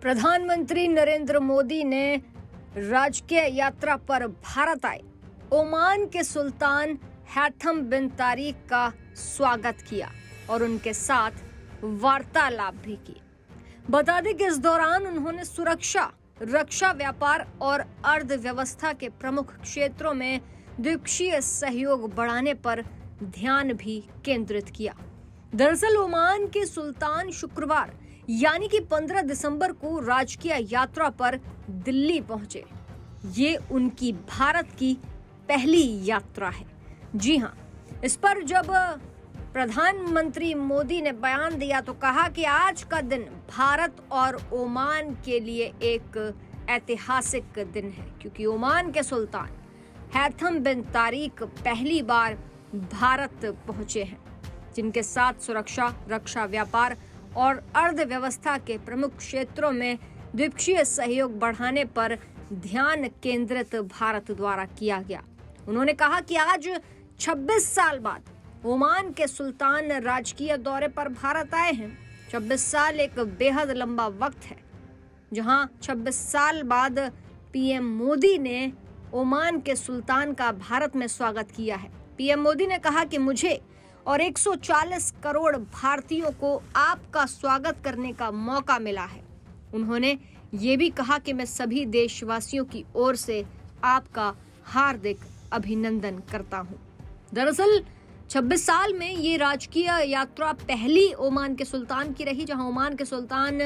प्रधानमंत्री नरेंद्र मोदी ने राजकीय यात्रा पर भारत आए ओमान के सुल्तान हैथम बिन तारिक का स्वागत किया और उनके साथ वार्तालाप भी की। बता दें कि इस दौरान उन्होंने सुरक्षा, रक्षा, व्यापार और अर्थव्यवस्था के प्रमुख क्षेत्रों में द्विपक्षीय सहयोग बढ़ाने पर ध्यान भी केंद्रित किया। दरअसल ओमान के सुल्तान शुक्रवार यानी कि 15 दिसंबर को राजकीय यात्रा पर दिल्ली पहुंचे। ये उनकी भारत की पहली यात्रा है। जी हां, इस पर जब प्रधानमंत्री मोदी ने बयान दिया तो कहा कि आज का दिन भारत और ओमान के लिए एक ऐतिहासिक दिन है, क्योंकि ओमान के सुल्तान हैथम बिन तारिक पहली बार भारत पहुंचे हैं, जिनके साथ सुरक्षा, रक्षा, व्यापार और अर्थव्यवस्था के प्रमुख क्षेत्रों में द्विपक्षीय सहयोग बढ़ाने पर ध्यान केंद्रित भारत द्वारा किया गया। उन्होंने कहा कि आज 26 साल बाद ओमान के सुल्तान राजकीय दौरे पर भारत आए हैं। 26 साल एक बेहद लंबा वक्त है, जहां 26 साल बाद पीएम मोदी ने ओमान के सुल्तान का भारत में स्वागत किया है। पीएम मोदी ने कहा कि मुझे और 140 करोड़ भारतीयों को आपका स्वागत करने का मौका मिला है। उन्होंने ये भी कहा कि मैं सभी देशवासियों की ओर से आपका हार्दिक अभिनंदन करता हूं। दरअसल 26 साल में ये राजकीय यात्रा पहली ओमान के सुल्तान की रही, जहां ओमान के सुल्तान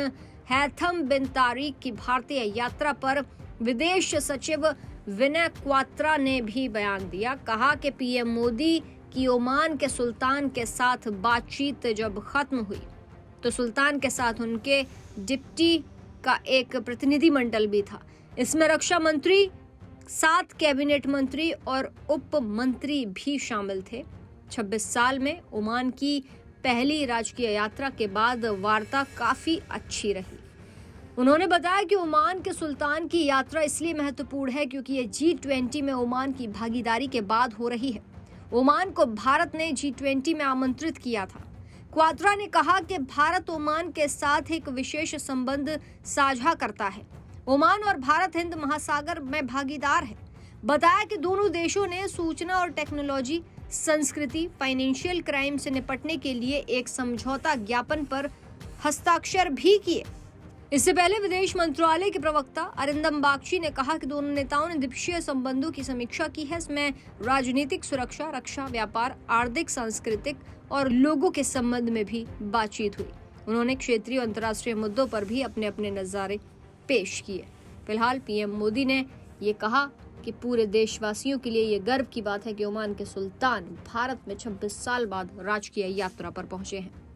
हैथम बिन तारिक की भारतीय यात्रा पर विदेश सचिव विनय क्वात्रा ने भी बयान दिया। कहा कि पीएम मोदी की ओमान के सुल्तान के साथ बातचीत जब खत्म हुई तो सुल्तान के साथ उनके डिप्टी का एक प्रतिनिधिमंडल भी था। इसमें रक्षा मंत्री, 7 कैबिनेट मंत्री और उप मंत्री भी शामिल थे। 26 साल में ओमान की पहली राजकीय यात्रा के बाद वार्ता काफी अच्छी रही। उन्होंने बताया कि ओमान के सुल्तान की यात्रा इसलिए महत्वपूर्ण है क्योंकि ये G20 में ओमान की भागीदारी के बाद हो रही है। ओमान को भारत ने G20 में आमंत्रित किया था। क्वात्रा ने कहा कि भारत ओमान के साथ एक विशेष संबंध साझा करता है। ओमान और भारत हिंद महासागर में भागीदार है। बताया कि दोनों देशों ने सूचना और टेक्नोलॉजी, संस्कृति, फाइनेंशियल क्राइम से निपटने के लिए एक समझौता ज्ञापन पर हस्ताक्षर भी किए। इससे पहले विदेश मंत्रालय के प्रवक्ता अरिंदम बागची ने कहा कि दोनों नेताओं ने द्विपक्षीय संबंधों की समीक्षा की है। इसमें राजनीतिक, सुरक्षा, रक्षा, व्यापार, आर्थिक, सांस्कृतिक और लोगों के संबंध में भी बातचीत हुई। उन्होंने क्षेत्रीय और अंतर्राष्ट्रीय मुद्दों पर भी अपने अपने नज़ारे पेश किए। फिलहाल पीएम मोदी ने ये कहा कि पूरे देशवासियों के लिए ये गर्व की बात है कि ओमान के सुल्तान भारत में 26 साल बाद राजकीय यात्रा पर पहुंचे हैं।